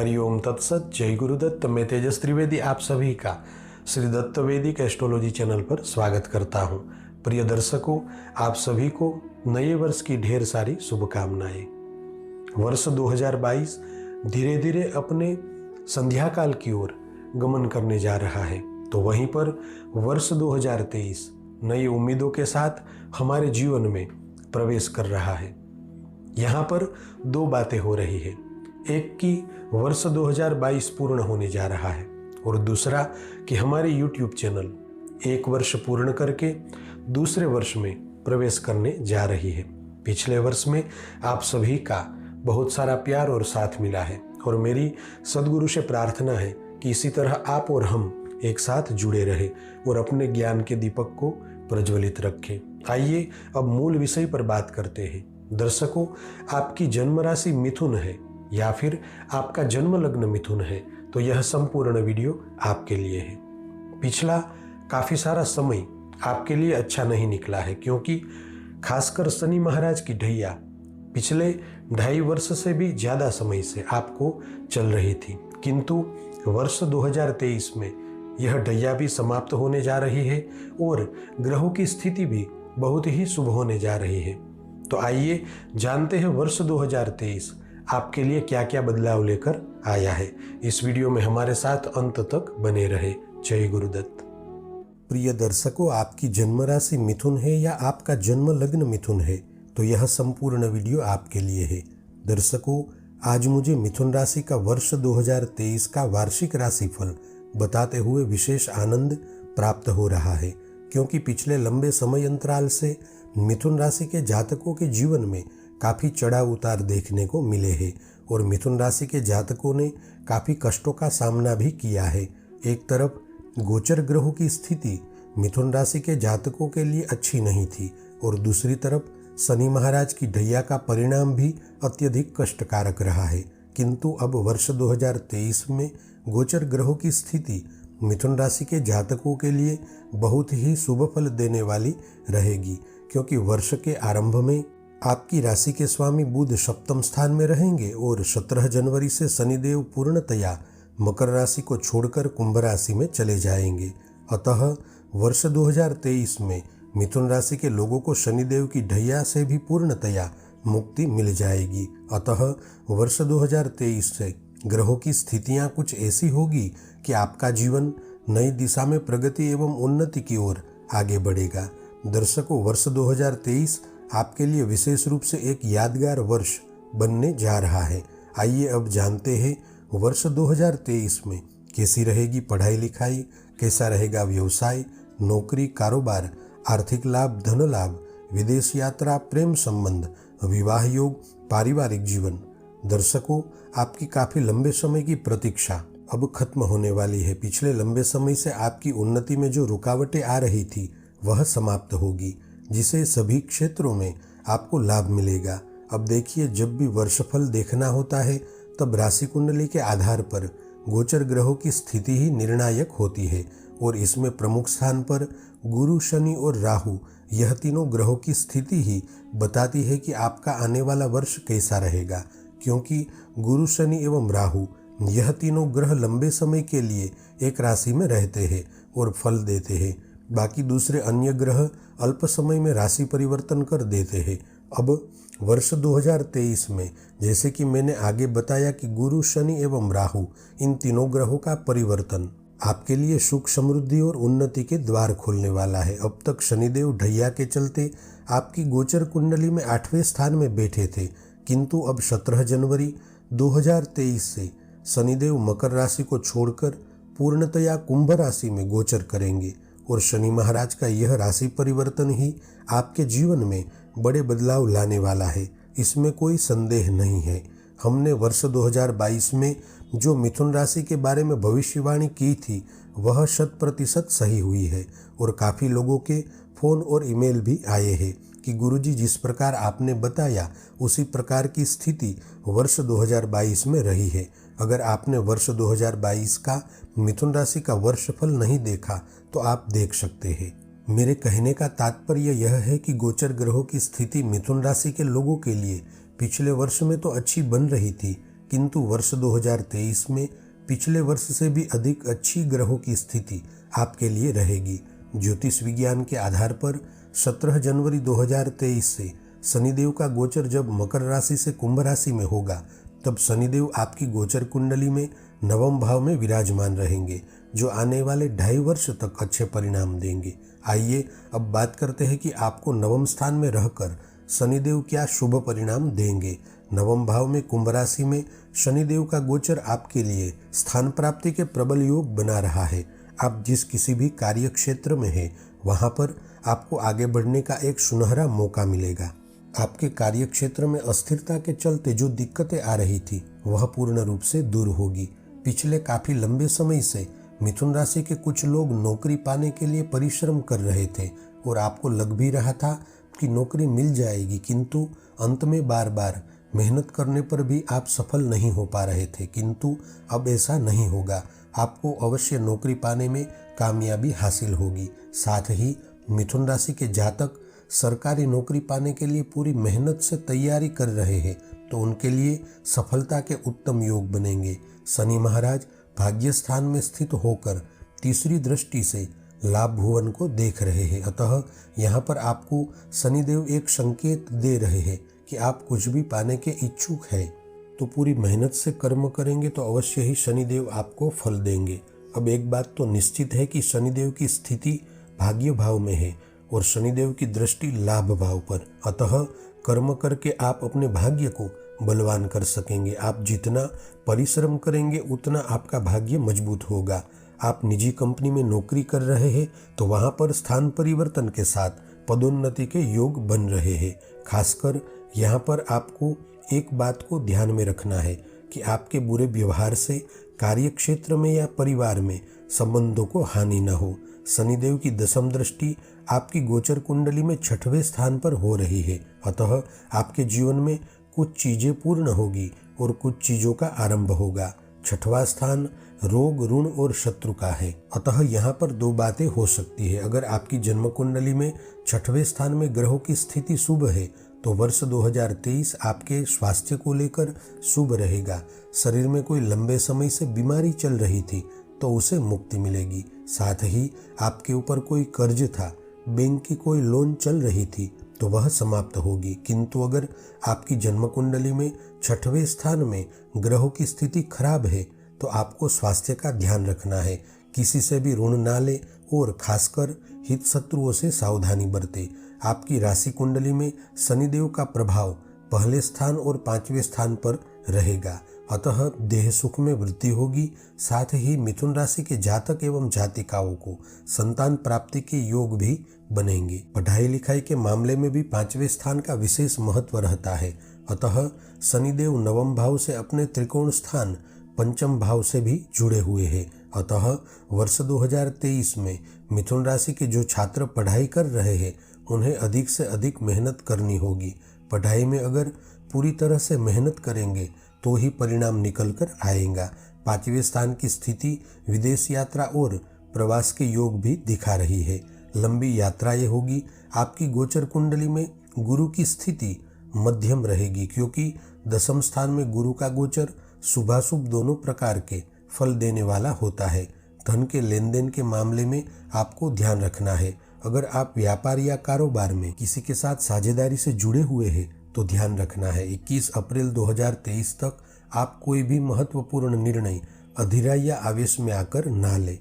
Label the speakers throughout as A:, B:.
A: हरिओम तत्सत। जय गुरुदत्त। मैं तेजस त्रिवेदी आप सभी का श्री दत्त वैदिक एस्ट्रोलॉजी चैनल पर स्वागत करता हूं। प्रिय दर्शकों, आप सभी को नए वर्ष की ढेर सारी शुभकामनाएं। वर्ष 2022 धीरे धीरे अपने संध्या काल की ओर गमन करने जा रहा है, तो वहीं पर वर्ष 2023 नई उम्मीदों के साथ हमारे जीवन में प्रवेश कर रहा है। यहाँ पर दो बातें हो रही है। एक कि वर्ष 2022 पूर्ण होने जा रहा है और दूसरा कि हमारे YouTube चैनल एक वर्ष पूर्ण करके दूसरे वर्ष में प्रवेश करने जा रही है। पिछले वर्ष में आप सभी का बहुत सारा प्यार और साथ मिला है और मेरी सद्गुरु से प्रार्थना है कि इसी तरह आप और हम एक साथ जुड़े रहे और अपने ज्ञान के दीपक को प्रज्वलित रखें। आइए अब मूल विषय पर बात करते हैं। दर्शकों, आपकी जन्म राशि मिथुन है या फिर आपका जन्म लग्न मिथुन है तो यह संपूर्ण वीडियो आपके लिए है। पिछला काफी सारा समय आपके लिए अच्छा नहीं निकला है, क्योंकि खासकर शनि महाराज की ढैया पिछले 2.5 वर्ष से भी ज्यादा समय से आपको चल रही थी, किंतु वर्ष 2023 में यह ढैया भी समाप्त होने जा रही है और ग्रहों की स्थिति भी बहुत ही शुभ होने जा रही है। तो आइए जानते हैं वर्ष 2023 आपके लिए क्या क्या बदलाव लेकर आया है। इस वीडियो में हमारे साथ अंत तक बने रहे। जय गुरुदत्त। प्रिय दर्शकों, आपकी जन्म राशि मिथुन है या आपका जन्म लग्न मिथुन है तो यह संपूर्ण वीडियो आपके लिए है। दर्शकों, आज मुझे मिथुन राशि का वर्ष 2023 का वार्षिक राशिफल बताते हुए विशेष आनंद प्राप्त हो रहा है, क्योंकि पिछले लंबे समय अंतराल से मिथुन राशि के जातकों के जीवन में काफी चढ़ाव उतार देखने को मिले हैं और मिथुन राशि के जातकों ने काफी कष्टों का सामना भी किया है। एक तरफ गोचर ग्रहों की स्थिति मिथुन राशि के जातकों के लिए अच्छी नहीं थी और दूसरी तरफ शनि महाराज की ढैया का परिणाम भी अत्यधिक कष्टकारक रहा है, किंतु अब वर्ष 2023 में गोचर ग्रहों की स्थिति मिथुन राशि के जातकों के लिए बहुत ही शुभ फल देने वाली रहेगी, क्योंकि वर्ष के आरंभ में आपकी राशि के स्वामी बुध सप्तम स्थान में रहेंगे और 17 जनवरी से शनिदेव पूर्णतया मकर राशि को छोड़कर कुंभ राशि में चले जाएंगे। अतः वर्ष 2023 में मिथुन राशि के लोगों को शनिदेव की ढैया से भी पूर्णतया मुक्ति मिल जाएगी। अतः वर्ष 2023 से ग्रहों की स्थितियां कुछ ऐसी होगी कि आपका जीवन नई दिशा में प्रगति एवं उन्नति की ओर आगे बढ़ेगा। दर्शकों, वर्ष 2023 आपके लिए विशेष रूप से एक यादगार वर्ष बनने जा रहा है। आइए अब जानते हैं वर्ष 2023 में कैसी रहेगी पढ़ाई लिखाई, कैसा रहेगा व्यवसाय, नौकरी, कारोबार, आर्थिक लाभ, धन लाभ, विदेश यात्रा, प्रेम संबंध, विवाह योग, पारिवारिक जीवन। दर्शकों, आपकी काफी लंबे समय की प्रतीक्षा अब खत्म होने वाली है। पिछले लंबे समय से आपकी उन्नति में जो रुकावटें आ रही थी वह समाप्त होगी, जिसे सभी क्षेत्रों में आपको लाभ मिलेगा। अब देखिए, जब भी वर्षफल देखना होता है तब राशि कुंडली के आधार पर गोचर ग्रहों की स्थिति ही निर्णायक होती है और इसमें प्रमुख स्थान पर गुरु, शनि और राहु, यह तीनों ग्रहों की स्थिति ही बताती है कि आपका आने वाला वर्ष कैसा रहेगा, क्योंकि गुरु, शनि एवं राहु यह तीनों ग्रह लंबे समय के लिए एक राशि में रहते हैं और फल देते हैं। बाकी दूसरे अन्य ग्रह अल्प समय में राशि परिवर्तन कर देते हैं। अब वर्ष 2023 में, जैसे कि मैंने आगे बताया कि गुरु, शनि एवं राहु, इन तीनों ग्रहों का परिवर्तन आपके लिए सुख, समृद्धि और उन्नति के द्वार खोलने वाला है। अब तक शनिदेव ढैया के चलते आपकी गोचर कुंडली में 8वें स्थान में बैठे थे, किंतु अब 17 जनवरी 2023 से शनिदेव मकर राशि को छोड़कर पूर्णतया कुंभ राशि में गोचर करेंगे और शनि महाराज का यह राशि परिवर्तन ही आपके जीवन में बड़े बदलाव लाने वाला है, इसमें कोई संदेह नहीं है। हमने वर्ष 2022 में जो मिथुन राशि के बारे में भविष्यवाणी की थी वह 100% सही हुई है और काफ़ी लोगों के फ़ोन और ईमेल भी आए हैं कि गुरुजी, जिस प्रकार आपने बताया उसी प्रकार की स्थिति वर्ष 2022 में रही है। अगर आपने वर्ष 2022 का मिथुन राशि का वर्षफल नहीं देखा तो आप देख सकते हैं। मेरे कहने का तात्पर्य यह है कि गोचर ग्रहों की स्थिति मिथुन राशि के लोगों के लिए पिछले वर्ष में तो अच्छी बन रही थी, किंतु वर्ष 2023 में पिछले वर्ष से भी अधिक अच्छी ग्रहों की स्थिति आपके लिए रहेगी। ज्योतिष विज्ञान के आधार पर 17 जनवरी 2023 से शनिदेव का गोचर जब मकर राशि से कुंभ राशि में होगा, तब शनिदेव आपकी गोचर कुंडली में नवम भाव में विराजमान रहेंगे, जो आने वाले 2.5 वर्ष तक अच्छे परिणाम देंगे। आइए अब बात करते हैं कि आपको नवम स्थान में रहकर शनिदेव क्या शुभ परिणाम देंगे। नवम भाव में कुंभ राशि में शनिदेव का गोचर आपके लिए स्थान प्राप्ति के प्रबल योग बना रहा है। आप जिस किसी भी कार्य क्षेत्र में हैं, वहां पर आपको आगे बढ़ने का एक सुनहरा मौका मिलेगा। आपके कार्य क्षेत्र में अस्थिरता के चलते जो दिक्कतें आ रही थी, वह पूर्ण रूप से दूर होगी। पिछले काफी लंबे समय से मिथुन राशि के कुछ लोग नौकरी पाने के लिए परिश्रम कर रहे थे और आपको लग भी रहा था कि नौकरी मिल जाएगी, किंतु अंत में बार बार मेहनत करने पर भी आप सफल नहीं हो पा रहे थे। किंतु अब ऐसा नहीं होगा, आपको अवश्य नौकरी पाने में कामयाबी हासिल होगी। साथ ही मिथुन राशि के जातक सरकारी नौकरी पाने के लिए पूरी मेहनत से तैयारी कर रहे हैं, तो उनके लिए सफलता के उत्तम योग बनेंगे। शनि महाराज भाग्य स्थान में स्थित होकर तीसरी दृष्टि से लाभ भुवन को देख रहे हैं, अतः यहाँ पर आपको शनिदेव एक संकेत दे रहे हैं कि आप कुछ भी पाने के इच्छुक हैं तो पूरी मेहनत से कर्म करेंगे तो अवश्य ही शनिदेव आपको फल देंगे। अब एक बात तो निश्चित है कि शनिदेव की स्थिति भाग्य भाव में है और शनिदेव की दृष्टि लाभ भाव पर, अतः कर्म करके आप अपने भाग्य को बलवान कर सकेंगे। आप जितना परिश्रम करेंगे उतना आपका भाग्य मजबूत होगा। आप निजी कंपनी में नौकरी कर रहे हैं तो वहां पर स्थान परिवर्तन के साथ पदोन्नति के योग बन रहे हैं। खासकर यहाँ पर आपको एक बात को ध्यान में रखना है कि आपके बुरे व्यवहार से कार्य क्षेत्र में या परिवार में संबंधों को हानि न हो। शनिदेव की दशम दृष्टि आपकी गोचर कुंडली में 6वें स्थान पर हो रही है, अतः आपके जीवन में कुछ चीजें पूर्ण होगी और कुछ चीजों का आरंभ होगा। 6वां स्थान रोग, ऋण और शत्रु का है, अतः यहाँ पर 2 बातें हो सकती है। अगर आपकी जन्म कुंडली में 6वें स्थान में ग्रहों की स्थिति शुभ है तो वर्ष 2023 आपके स्वास्थ्य को लेकर शुभ रहेगा। शरीर में कोई लंबे समय से बीमारी चल रही थी तो उसे मुक्ति मिलेगी। साथ ही आपके ऊपर कोई कर्ज था, बैंक की कोई लोन चल रही थी तो वह समाप्त होगी। किंतु अगर आपकी जन्म कुंडली में 6वें स्थान में ग्रहों की स्थिति खराब है तो आपको स्वास्थ्य का ध्यान रखना है। किसी से भी ऋण ना ले और खासकर हित शत्रुओं से सावधानी बरते। आपकी राशि कुंडली में शनिदेव का प्रभाव पहले स्थान और 5वें स्थान पर रहेगा, अतः देह सुख में वृद्धि होगी। साथ ही मिथुन राशि के जातक एवं जातिकाओं को संतान प्राप्ति के योग भी बनेंगे। पढ़ाई लिखाई के मामले में भी 5वें स्थान का विशेष महत्व रहता है, अतः शनिदेव नवम भाव से अपने त्रिकोण स्थान 5म भाव से भी जुड़े हुए हैं। अतः वर्ष 2023 में मिथुन राशि के जो छात्र पढ़ाई कर रहे हैं उन्हें अधिक से अधिक मेहनत करनी होगी। पढ़ाई में अगर पूरी तरह से मेहनत करेंगे तो ही परिणाम निकल कर आएगा। 5वें स्थान की स्थिति विदेश यात्रा और प्रवास के योग भी दिखा रही है। लंबी यात्राएं होगी। आपकी गोचर कुंडली में गुरु की स्थिति मध्यम रहेगी, क्योंकि दशम स्थान में गुरु का गोचर शुभाशुभ दोनों प्रकार के फल देने वाला होता है। धन के लेन देन के मामले में आपको ध्यान रखना है। अगर आप व्यापार या कारोबार में किसी के साथ साझेदारी से जुड़े हुए हैं तो ध्यान रखना है। 21 अप्रैल 2023 तक आप कोई भी महत्वपूर्ण निर्णय अधीरा या आवेश में आकर ना ले।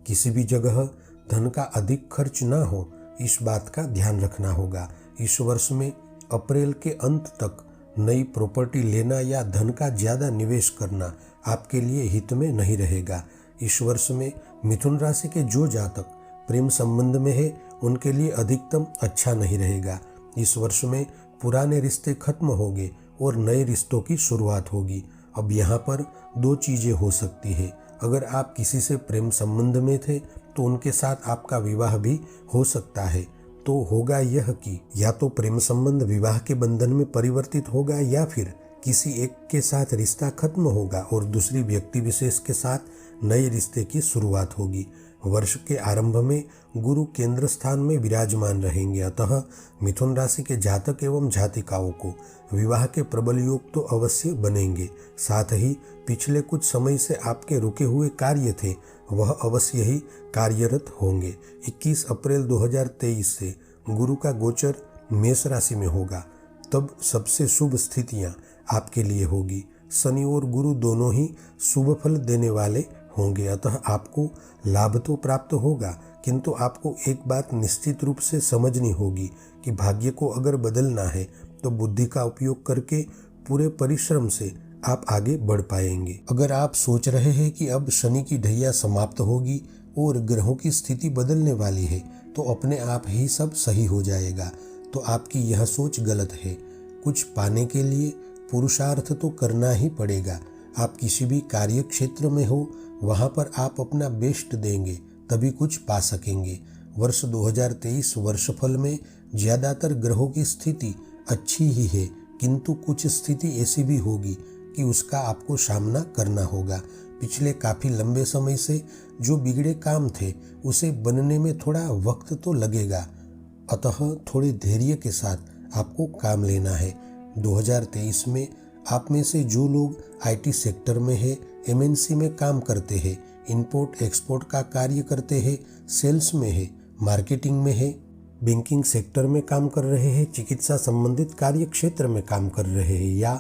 A: किसी भी जगह धन का अधिक खर्च ना हो, इस बात का ध्यान रखना होगा। इस वर्ष में अप्रैल के अंत तक नई प्रॉपर्टी लेना या धन का ज्यादा निवेश करना आपके लिए हित में नहीं रहेगा। इस वर्ष में मिथुन राशि के जो जातक प्रेम संबंध में है उनके लिए अधिकतम अच्छा नहीं रहेगा। इस वर्ष में पुराने रिश्ते खत्म होंगे और नए रिश्तों की शुरुआत होगी। अब यहाँ पर 2 चीजें हो सकती है। अगर आप किसी से प्रेम संबंध में थे तो उनके साथ आपका विवाह भी हो सकता है। तो होगा यह कि या तो प्रेम संबंध विवाह के बंधन में परिवर्तित होगा या फिर किसी एक के साथ रिश्ता खत्म होगा और दूसरी व्यक्ति विशेष के साथ नए रिश्ते की शुरुआत होगी। वर्ष के आरंभ में गुरु केंद्र स्थान में विराजमान रहेंगे, अतः मिथुन राशि के जातक एवं जातिकाओं को विवाह के प्रबल योग तो अवश्य बनेंगे। साथ ही पिछले कुछ समय से आपके रुके हुए कार्य थे वह अवश्य ही कार्यरत होंगे। 21 अप्रैल 2023 से गुरु का गोचर मेष राशि में होगा, तब सबसे शुभ स्थितियां आपके लिए होगी। शनि और गुरु दोनों ही शुभ फल देने वाले होंगे, अतः आपको लाभ तो प्राप्त होगा, किंतु आपको एक बात निश्चित रूप से समझनी होगी कि भाग्य को अगर बदलना है तो बुद्धि का उपयोग करके पूरे परिश्रम से आप आगे बढ़ पाएंगे। अगर आप सोच रहे हैं कि अब शनि की ढैया समाप्त होगी और ग्रहों की स्थिति बदलने वाली है तो अपने आप ही सब सही हो जाएगा, तो आपकी यह सोच गलत है। कुछ पाने के लिए पुरुषार्थ तो करना ही पड़ेगा। आप किसी भी कार्य क्षेत्र में हो वहाँ पर आप अपना बेस्ट देंगे तभी कुछ पा सकेंगे। वर्ष 2023 वर्षफल में ज़्यादातर ग्रहों की स्थिति अच्छी ही है, किंतु कुछ स्थिति ऐसी भी होगी कि उसका आपको सामना करना होगा। पिछले काफ़ी लंबे समय से जो बिगड़े काम थे उसे बनने में थोड़ा वक्त तो लगेगा, अतः थोड़े धैर्य के साथ आपको काम लेना है। 2023 में आप में से जो लोग आईटी सेक्टर में है, एमएनसी में काम करते हैं, इंपोर्ट एक्सपोर्ट का कार्य करते हैं, सेल्स में है, मार्केटिंग में है, बैंकिंग सेक्टर में काम कर रहे हैं, चिकित्सा संबंधित कार्य क्षेत्र में काम कर रहे हैं या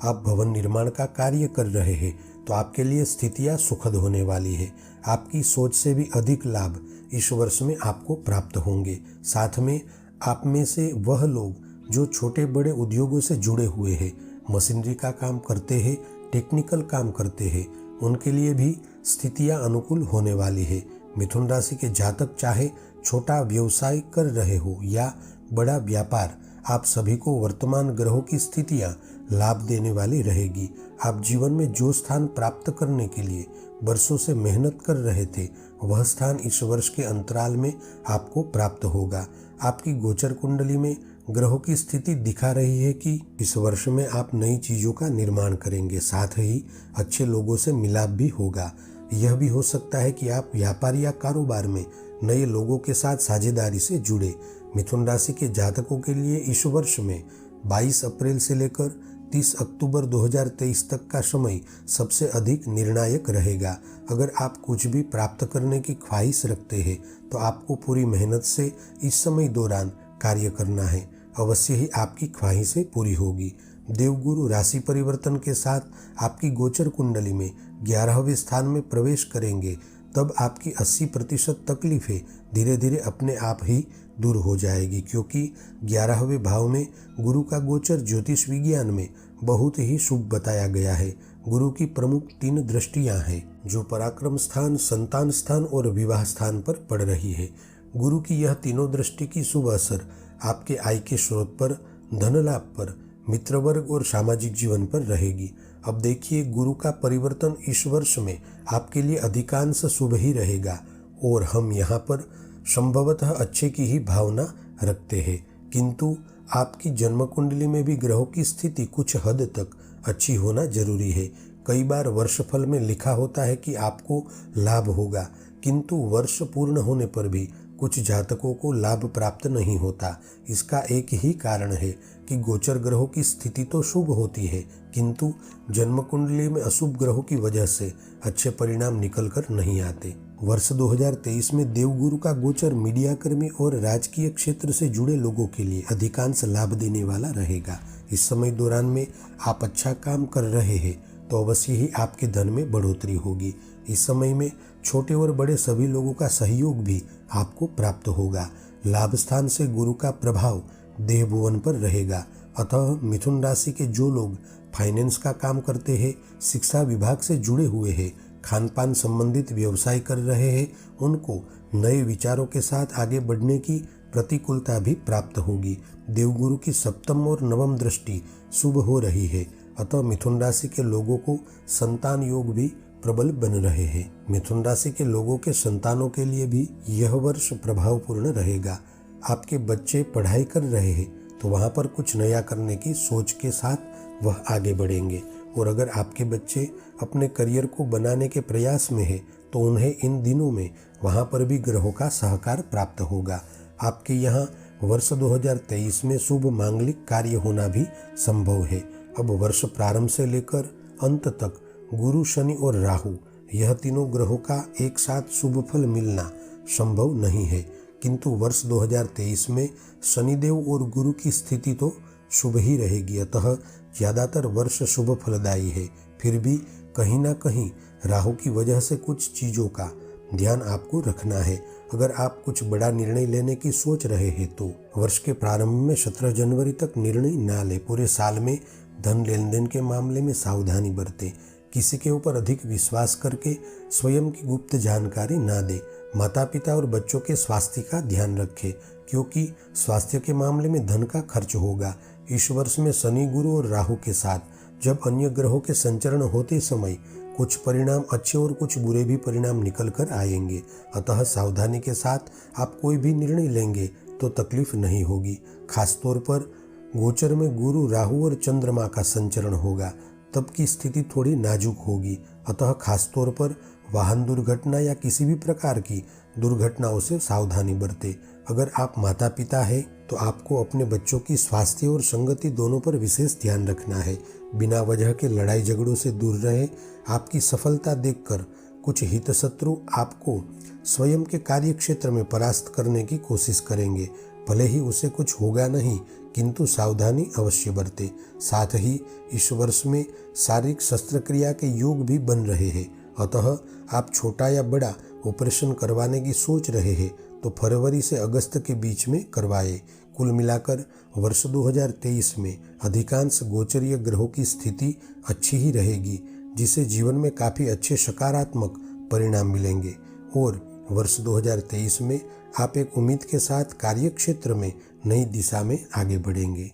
A: आप भवन निर्माण का कार्य कर रहे हैं, तो आपके लिए स्थितियां सुखद होने वाली है। आपकी सोच से भी अधिक लाभ इस वर्ष में आपको प्राप्त होंगे। साथ में आप में से वह लोग जो छोटे बड़े उद्योगों से जुड़े हुए हैं, मशीनरी का काम करते हैं, टेक्निकल काम करते हैं, उनके लिए भी स्थितियां अनुकूल होने वाली है। मिथुन राशि के जातक चाहे छोटा व्यवसाय कर रहे हो या बड़ा व्यापार, आप सभी को वर्तमान ग्रहों की स्थितियां लाभ देने वाली रहेगी। आप जीवन में जो स्थान प्राप्त करने के लिए वर्षों से मेहनत कर रहे थे वह स्थान इस वर्ष के अंतराल में आपको प्राप्त होगा। आपकी गोचर कुंडली में ग्रहों की स्थिति दिखा रही है कि इस वर्ष में आप नई चीज़ों का निर्माण करेंगे, साथ ही अच्छे लोगों से मिलाप भी होगा। यह भी हो सकता है कि आप व्यापार या कारोबार में नए लोगों के साथ साझेदारी से जुड़े। मिथुन राशि के जातकों के लिए इस वर्ष में 22 अप्रैल से लेकर 30 अक्टूबर 2023 तक का समय सबसे अधिक निर्णायक रहेगा। अगर आप कुछ भी प्राप्त करने की ख्वाहिश रखते हैं तो आपको पूरी मेहनत से इस समय दौरान कार्य करना है, अवश्य ही आपकी ख्वाहिशें पूरी होगी। देवगुरु राशि परिवर्तन के साथ आपकी गोचर कुंडली में 11वें स्थान में प्रवेश करेंगे, तब आपकी 80% तकलीफें धीरे धीरे अपने आप ही दूर हो जाएगी, क्योंकि 11वें भाव में गुरु का गोचर ज्योतिष विज्ञान में बहुत ही शुभ बताया गया है। गुरु की प्रमुख 3 दृष्टियां हैं जो पराक्रम स्थान, संतान स्थान और विवाह स्थान पर पड़ रही है। गुरु की यह तीनों दृष्टि की शुभ असर आपके आय के स्रोत पर, धन लाभ पर, मित्र वर्ग और सामाजिक जीवन पर रहेगी। अब देखिए, गुरु का परिवर्तन इस वर्ष में आपके लिए अधिकांश शुभ ही रहेगा और हम यहाँ पर संभवतः अच्छे की ही भावना रखते हैं, किंतु आपकी जन्म कुंडली में भी ग्रहों की स्थिति कुछ हद तक अच्छी होना जरूरी है। कई बार वर्षफल में लिखा होता है कि आपको लाभ होगा, किंतु वर्ष पूर्ण होने पर भी कुछ जातकों को लाभ प्राप्त नहीं होता। इसका एक ही कारण है कि गोचर ग्रहों की स्थिति तो शुभ होती है, किंतु जन्म कुंडली में अशुभ ग्रहों की वजह से अच्छे परिणाम निकल कर नहीं आते। वर्ष 2023 में देवगुरु का गोचर मीडिया कर्मी और राजकीय क्षेत्र से जुड़े लोगों के लिए अधिकांश लाभ देने वाला रहेगा। इस समय दौरान में आप अच्छा काम कर रहे हैं तो अवश्य ही आपके धन में बढ़ोतरी होगी। इस समय में छोटे और बड़े सभी लोगों का सहयोग भी आपको प्राप्त होगा। लाभ स्थान से गुरु का प्रभाव देह भुवन पर रहेगा, अतः मिथुन राशि के जो लोग फाइनेंस का काम करते हैं, शिक्षा विभाग से जुड़े हुए हैं, खान पान संबंधित व्यवसाय कर रहे हैं, उनको नए विचारों के साथ आगे बढ़ने की प्रतिकूलता भी प्राप्त होगी। देवगुरु की 7वीं और 9वीं दृष्टि शुभ हो रही है, अतः मिथुन राशि के लोगों को संतान योग भी प्रबल बन रहे हैं। मिथुन राशि के लोगों के संतानों के लिए भी यह वर्ष प्रभावपूर्ण रहेगा। आपके बच्चे पढ़ाई कर रहे हैं तो वहाँ पर कुछ नया करने की सोच के साथ वह आगे बढ़ेंगे, और अगर आपके बच्चे अपने करियर को बनाने के प्रयास में है तो उन्हें इन दिनों में वहाँ पर भी ग्रहों का सहकार प्राप्त होगा। आपके यहाँ वर्ष 2023 में शुभ मांगलिक कार्य होना भी संभव है। अब वर्ष प्रारंभ से लेकर अंत तक गुरु, शनि और राहु, यह तीनों ग्रहों का एक साथ शुभ फल मिलना संभव नहीं है, किंतु वर्ष 2023 में शनिदेव और गुरु की स्थिति तो शुभ ही रहेगी। अतः ज़्यादातर वर्ष शुभ फलदायी है। फिर भी कहीं ना कहीं राहु की वजह से कुछ चीज़ों का ध्यान आपको रखना है। अगर आप कुछ बड़ा निर्णय लेने की सोच रहे हैं तो वर्ष के प्रारंभ में 17 जनवरी तक निर्णय ना ले। पूरे साल में धन लेन देन के मामले में सावधानी बरतें। किसी के ऊपर अधिक विश्वास करके स्वयं की गुप्त जानकारी ना दे। माता पिता और बच्चों के स्वास्थ्य का ध्यान रखें, क्योंकि स्वास्थ्य के मामले में धन का खर्च होगा। इस वर्ष में शनि, गुरु और राहु के साथ जब अन्य ग्रहों के संचरण होते समय कुछ परिणाम अच्छे और कुछ बुरे भी परिणाम निकल कर आएंगे। अतः सावधानी के साथ आप कोई भी निर्णय लेंगे तो तकलीफ नहीं होगी। खासतौर पर गोचर में गुरु, राहु और चंद्रमा का संचरण होगा, तब की स्थिति थोड़ी नाजुक होगी। अतः खासतौर पर वाहन दुर्घटना या किसी भी प्रकार की दुर्घटनाओं से सावधानी बरतें। अगर आप माता पिता हैं तो आपको अपने बच्चों की स्वास्थ्य और संगति दोनों पर विशेष ध्यान रखना है। बिना वजह के लड़ाई झगड़ों से दूर रहें। आपकी सफलता देखकर कुछ हितशत्रु आपको स्वयं के कार्य क्षेत्र में परास्त करने की कोशिश करेंगे। भले ही उसे कुछ होगा नहीं, किंतु सावधानी अवश्य बरतें। साथ ही इस वर्ष में शारीरिक शस्त्रक्रिया के योग भी बन रहे हैं। अतः आप छोटा या बड़ा ऑपरेशन करवाने की सोच रहे हैं तो फरवरी से अगस्त के बीच में करवाएं। कुल मिलाकर वर्ष 2023 में अधिकांश गोचरीय ग्रहों की स्थिति अच्छी ही रहेगी, जिससे जीवन में काफ़ी अच्छे सकारात्मक परिणाम मिलेंगे और वर्ष 2023 में आप एक उम्मीद के साथ कार्य क्षेत्र में नई दिशा में आगे बढ़ेंगे।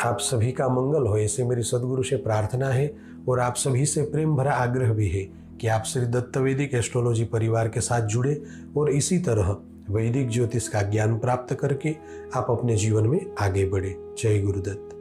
A: आप सभी का मंगल हो, ऐसे मेरी सद्गुरु से प्रार्थना है और आप सभी से प्रेम भरा आग्रह भी है कि आप श्री दत्त वैदिक एस्ट्रोलॉजी परिवार के साथ जुड़े और इसी तरह वैदिक ज्योतिष का ज्ञान प्राप्त करके आप अपने जीवन में आगे बढ़े। जय गुरुदत्त।